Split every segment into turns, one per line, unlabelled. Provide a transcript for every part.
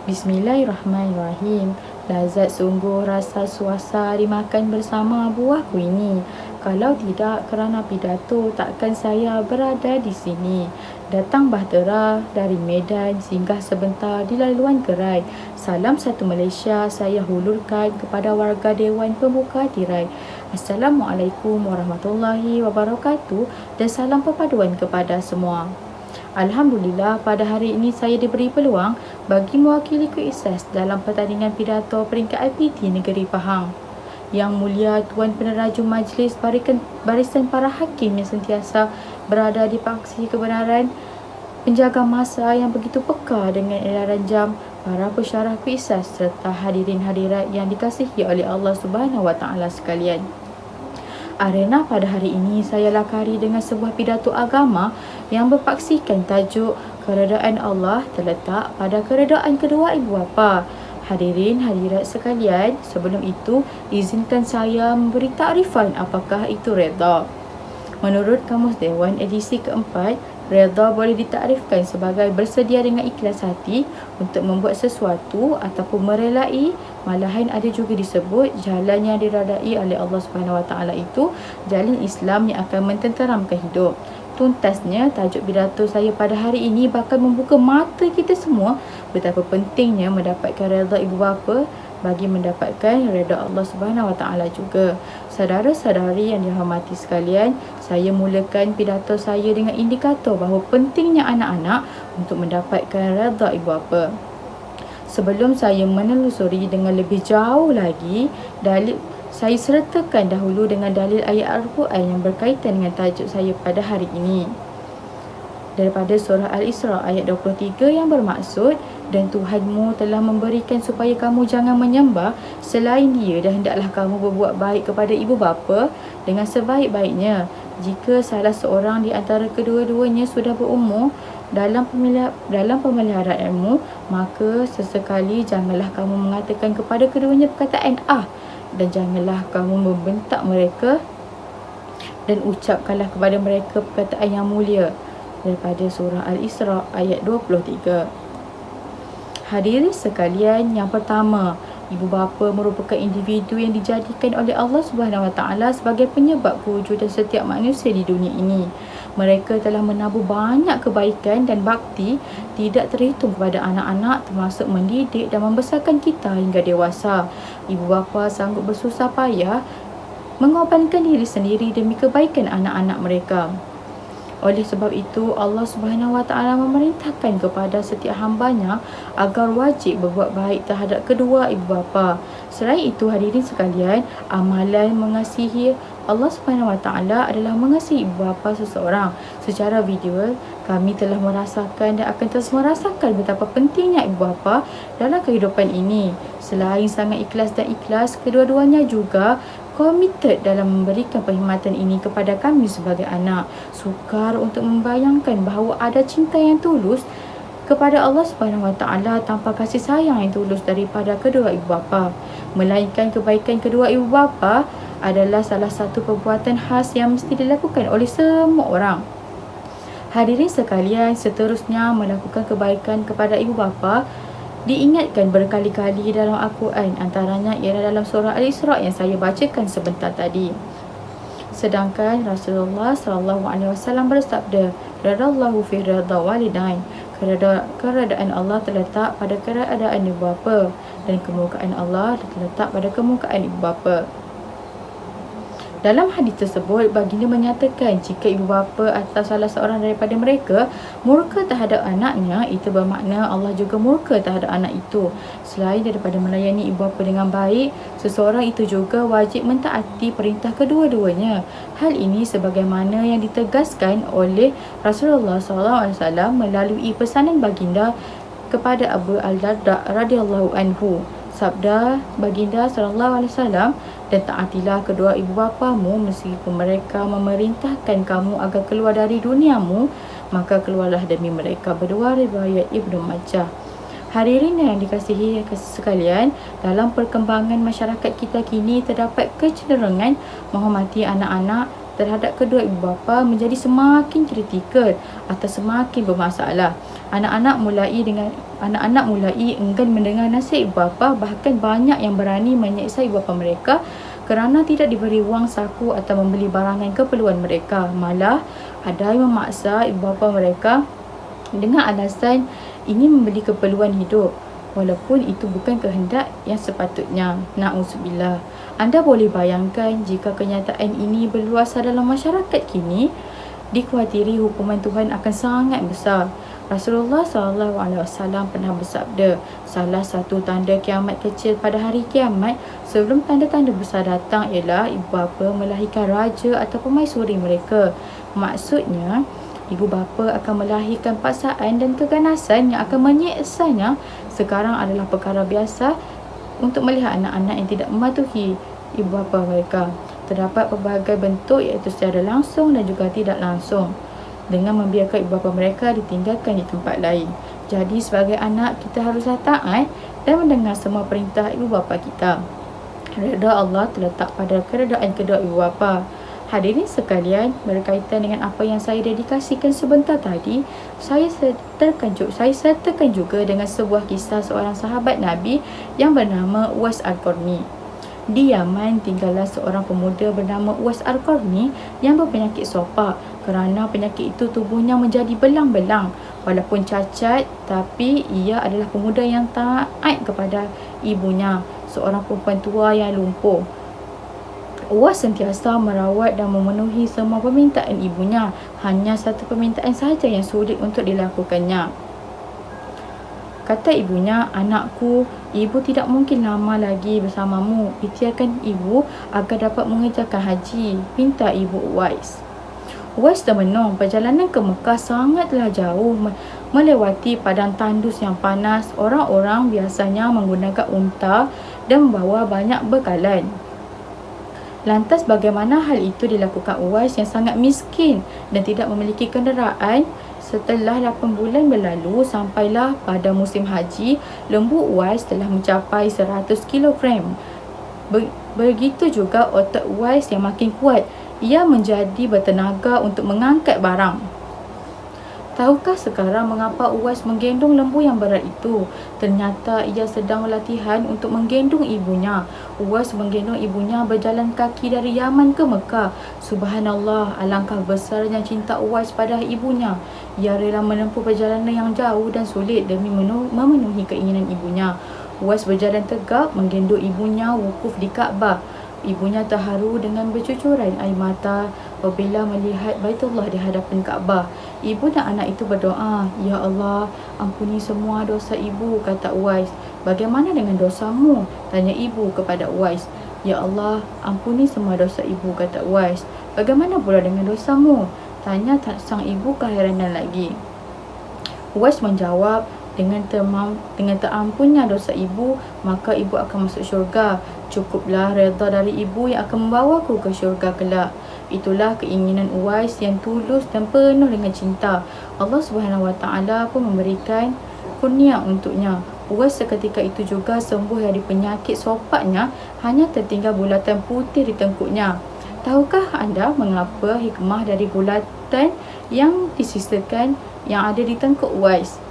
Bismillahirrahmanirrahim. Lazat sungguh rasa suasa dimakan bersama buahku ini. Kalau tidak kerana pidato, takkan saya berada di sini. Datang bahtera dari Medan, singgah sebentar di laluan gerai. Salam satu Malaysia saya hulurkan kepada warga Dewan Pembuka Tirai. Assalamualaikum warahmatullahi wabarakatuh dan salam perpaduan kepada semua. Alhamdulillah, pada hari ini saya diberi peluang bagi mewakili KUISAS dalam pertandingan pidato peringkat IPT Negeri Pahang. Yang Mulia Tuan Peneraju Majlis Barisan Para Hakim yang sentiasa berada di paksi kebenaran, penjaga masa yang begitu peka dengan edaran jam, para pesyarah KUISAS serta hadirin hadirat yang dikasihi oleh Allah Subhanahu Wa Taala sekalian. Arena pada hari ini saya lakari dengan sebuah pidato agama yang berpaksikan tajuk keredaan Allah terletak pada keredaan kedua ibu bapa. Hadirin hadirat sekalian, sebelum itu izinkan saya memberi takrifan apakah itu redha. Menurut Kamus Dewan edisi keempat, redha boleh ditakrifkan sebagai bersedia dengan ikhlas hati untuk membuat sesuatu ataupun merelai. Malahan ada juga disebut jalan yang diredai oleh Allah Subhanahu Wa Taala itu jalan Islam yang akan mententeramkan hidup. Tuntasnya, tajuk pidato saya pada hari ini bakal membuka mata kita semua betapa pentingnya mendapatkan redha ibu bapa bagi mendapatkan redha Allah Subhanahu Wa Taala juga. Saudara-saudari yang dihormati sekalian, saya mulakan pidato saya dengan indikator bahawa pentingnya anak-anak untuk mendapatkan redha ibu bapa. Sebelum saya menelusuri dengan lebih jauh lagi, saya sertakan dahulu dengan dalil ayat Al-Quran yang berkaitan dengan tajuk saya pada hari ini. Daripada surah Al-Isra ayat 23 yang bermaksud, dan Tuhanmu telah memberikan supaya kamu jangan menyembah selain Dia dan hendaklah kamu berbuat baik kepada ibu bapa dengan sebaik-baiknya. Jika salah seorang di antara kedua-duanya sudah berumur dalam pemeliharaanmu, maka sesekali janganlah kamu mengatakan kepada keduanya perkataan dan janganlah kamu membentak mereka dan ucapkanlah kepada mereka perkataan yang mulia. Daripada surah Al-Isra ayat 23. Hadirin sekalian, yang pertama, ibu bapa merupakan individu yang dijadikan oleh Allah Subhanahu Wa Taala sebagai penyebab kewujudan setiap manusia di dunia ini. Mereka telah menabur banyak kebaikan dan bakti tidak terhitung kepada anak-anak, termasuk mendidik dan membesarkan kita hingga dewasa. Ibu bapa sanggup bersusah payah mengorbankan diri sendiri demi kebaikan anak-anak mereka. Oleh sebab itu, Allah Subhanahu Wa Taala memerintahkan kepada setiap hambanya agar wajib berbuat baik terhadap kedua ibu bapa. Selain itu, hadirin sekalian, amalan mengasihi Allah Subhanahu Wa Taala adalah mengasihi ibu bapa seseorang. Secara visual, kami telah merasakan dan akan terus merasakan betapa pentingnya ibu bapa dalam kehidupan ini. Selain sangat ikhlas dan ikhlas, kedua-duanya juga komited dalam memberikan perkhidmatan ini kepada kami sebagai anak. Sukar untuk membayangkan bahawa ada cinta yang tulus kepada Allah Subhanahu Wa Taala tanpa kasih sayang yang tulus daripada kedua ibu bapa. Melainkan kebaikan kedua ibu bapa adalah salah satu perbuatan khas yang mesti dilakukan oleh semua orang. Hadirin sekalian, seterusnya melakukan kebaikan kepada ibu bapa diingatkan berkali-kali dalam Al-Quran, antaranya ialah dalam surah Al-Isra yang saya bacakan sebentar tadi. Sedangkan Rasulullah SAW bersabda, "Radallahu fi radha walidain." Keredaan Allah terletak pada keredaan ibu bapa dan kemurkaan Allah terletak pada kemurkaan ibu bapa. Dalam hadis tersebut, baginda menyatakan jika ibu bapa atau salah seorang daripada mereka murka terhadap anaknya, itu bermakna Allah juga murka terhadap anak itu. Selain daripada melayani ibu bapa dengan baik, seseorang itu juga wajib mentaati perintah kedua-duanya. Hal ini sebagaimana yang ditegaskan oleh Rasulullah SAW melalui pesanan baginda kepada Abu Al-Darda radhiyallahu anhu. Sabda baginda SAW, "Dan taatilah kedua ibu bapamu meskipun mereka memerintahkan kamu agar keluar dari duniamu, maka keluarlah demi mereka berdua." Riwayat Ibnu Majah. Hadirin yang dikasihi sekalian, dalam perkembangan masyarakat kita kini terdapat kecenderungan menghormati anak-anak terhadap kedua ibu bapa menjadi semakin kritikal atau semakin bermasalah. Anak-anak mulai enggan mendengar nasihat ibu bapa, bahkan banyak yang berani menyeksa ibu bapa mereka kerana tidak diberi wang saku atau membeli barangan keperluan mereka. Malah ada yang memaksa ibu bapa mereka dengan alasan ini membeli keperluan hidup, walaupun itu bukan kehendak yang sepatutnya. Na'udzubillah. Anda boleh bayangkan jika kenyataan ini berluasa dalam masyarakat kini, dikhawatiri hukuman Tuhan akan sangat besar. Rasulullah SAW pernah bersabda, salah satu tanda kiamat kecil pada hari kiamat sebelum tanda-tanda besar datang ialah ibu bapa melahirkan raja atau permaisuri mereka. Maksudnya, ibu bapa akan melahirkan paksaan dan keganasan yang akan menyeksanya. Sekarang adalah perkara biasa untuk melihat anak-anak yang tidak mematuhi ibu bapa mereka. Terdapat pelbagai bentuk, iaitu secara langsung dan juga tidak langsung, dengan membiarkan ibu bapa mereka ditinggalkan di tempat lain. Jadi sebagai anak, kita haruslah taat dan mendengar semua perintah ibu bapa kita. Redha Allah terletak pada keredaan kedua ibu bapa. Hadirin sekalian, berkaitan dengan apa yang saya dedikasikan sebentar tadi, saya sertakan juga dengan sebuah kisah seorang sahabat Nabi yang bernama Uwais Al-Qarni. Di Yaman tinggallah seorang pemuda bernama Uwais Al-Qarni yang berpenyakit sopak. Kerana penyakit itu tubuhnya menjadi belang-belang. Walaupun cacat, tapi ia adalah pemuda yang taat kepada ibunya, seorang perempuan tua yang lumpuh. Uwais sentiasa merawat dan memenuhi semua permintaan ibunya. Hanya satu permintaan sahaja yang sulit untuk dilakukannya. Kata ibunya, "Anakku, ibu tidak mungkin lama lagi bersamamu. Ikhtiarkan ibu agar dapat mengerjakan haji," pinta ibu Uwais. Uwais termenung. Perjalanan ke Mekah sangatlah jauh, melewati padang tandus yang panas. Orang-orang biasanya menggunakan unta dan membawa banyak bekalan. Lantas bagaimana hal itu dilakukan Uwais yang sangat miskin dan tidak memiliki kenderaan? Setelah 8 bulan berlalu, sampailah pada musim haji, lembu Uwais telah mencapai 100 kilogram. Begitu juga otot Uwais yang makin kuat. Ia menjadi bertenaga untuk mengangkat barang. Tahukah sekarang mengapa Uwais menggendong lembu yang berat itu? Ternyata ia sedang latihan untuk menggendong ibunya. Uwais menggendong ibunya berjalan kaki dari Yaman ke Mekah. Subhanallah, alangkah besarnya cinta Uwais pada ibunya. Ia rela menempuh perjalanan yang jauh dan sulit demi memenuhi keinginan ibunya. Uwais berjalan tegak menggendong ibunya wukuf di Kaabah. Ibunya terharu dengan bercucuran air mata apabila melihat Baitullah di hadapan Kaabah. Ibu dan anak itu berdoa, "Ya Allah, ampuni semua dosa ibu," kata Uwais. "Bagaimana dengan dosamu?" tanya ibu kepada Uwais. "Ya Allah, ampuni semua dosa ibu," kata Uwais. "Bagaimana pula dengan dosamu?" tanya sang ibu keheranan lagi. Uwais menjawab, dengan terampunnya dosa ibu, maka ibu akan masuk syurga. Cukuplah redha dari ibu yang akan membawaku ke syurga kelak. Itulah keinginan Uwais yang tulus dan penuh dengan cinta. Allah Subhanahu Wa Taala pun memberikan kurnia untuknya. Uwais seketika itu juga sembuh dari penyakit sopaknya, hanya tertinggal bulatan putih di tengkuknya. Tahukah anda mengapa hikmah dari bulatan yang disisakan yang ada di tengkuk Uwais?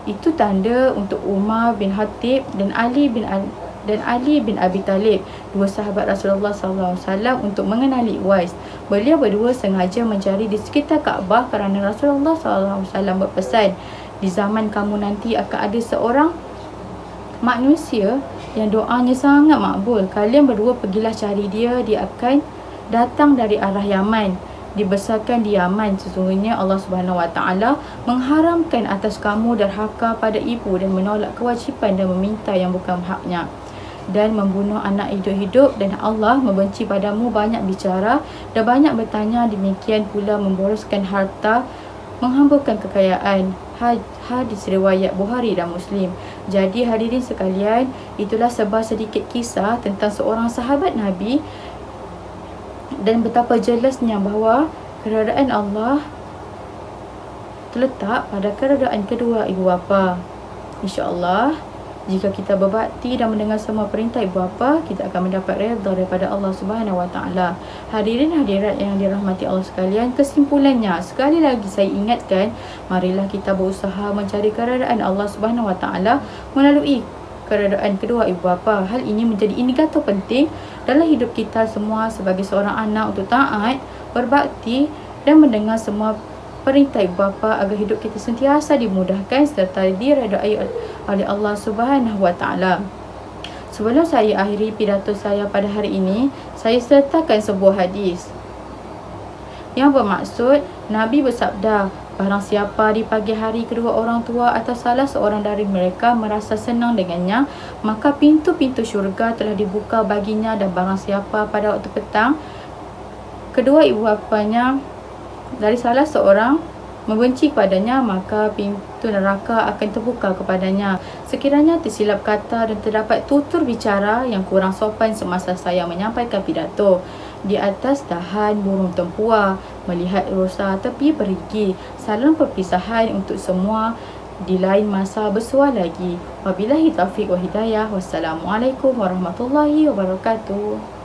Itu tanda untuk Umar bin Khattab dan Ali bin Abi Talib, dua sahabat Rasulullah SAW, untuk mengenali Uwais. Beliau berdua sengaja mencari di sekitar Kaabah kerana Rasulullah SAW berpesan, "Di zaman kamu nanti akan ada seorang manusia yang doanya sangat makbul. Kalian berdua pergilah cari dia. Dia akan datang dari arah Yaman. Dibesarkan di Yaman. Sesungguhnya Allah Subhanahu Wa Taala mengharamkan atas kamu derhaka pada ibu dan menolak kewajipan dan meminta yang bukan haknya, dan membunuh anak hidup-hidup, dan Allah membenci padamu banyak bicara dan banyak bertanya, demikian pula memboroskan harta, menghamburkan kekayaan." Hadis riwayat Bukhari dan Muslim. Jadi hadirin sekalian, itulah sedikit kisah tentang seorang sahabat Nabi dan betapa jelasnya bahawa keredaan Allah terletak pada keredaan kedua ibu bapa. InsyaAllah Jika kita berbakti dan mendengar semua perintah ibu bapa, kita akan mendapat redha daripada Allah Subhanahu Wa Taala. Hadirin hadirat yang dirahmati Allah sekalian, kesimpulannya sekali lagi saya ingatkan, marilah kita berusaha mencari keredaan Allah Subhanahu Wa Taala melalui keredaan kedua ibu bapa. Hal ini menjadi indikator penting dalam hidup kita semua sebagai seorang anak untuk taat, berbakti dan mendengar semua perintah ibu bapa agar hidup kita sentiasa dimudahkan serta diredai oleh Allah Subhanahu Wa Taala. Sebelum saya akhiri pidato saya pada hari ini, saya sertakan sebuah hadis yang bermaksud Nabi bersabda, barang siapa di pagi hari kedua orang tua atau salah seorang dari mereka merasa senang dengannya, maka pintu-pintu syurga telah dibuka baginya, dan barang siapa pada waktu petang kedua ibu bapanya dari salah seorang membenci kepadanya, maka pintu neraka akan terbuka kepadanya. Sekiranya tersilap kata dan terdapat tutur bicara yang kurang sopan semasa saya menyampaikan pidato di atas dahan burung tempua, melihat rusa tepi perigi, salam perpisahan untuk semua, di lain masa bersua lagi. Wabillahi taufiq wa hidayah. Wassalamualaikum warahmatullahi wabarakatuh.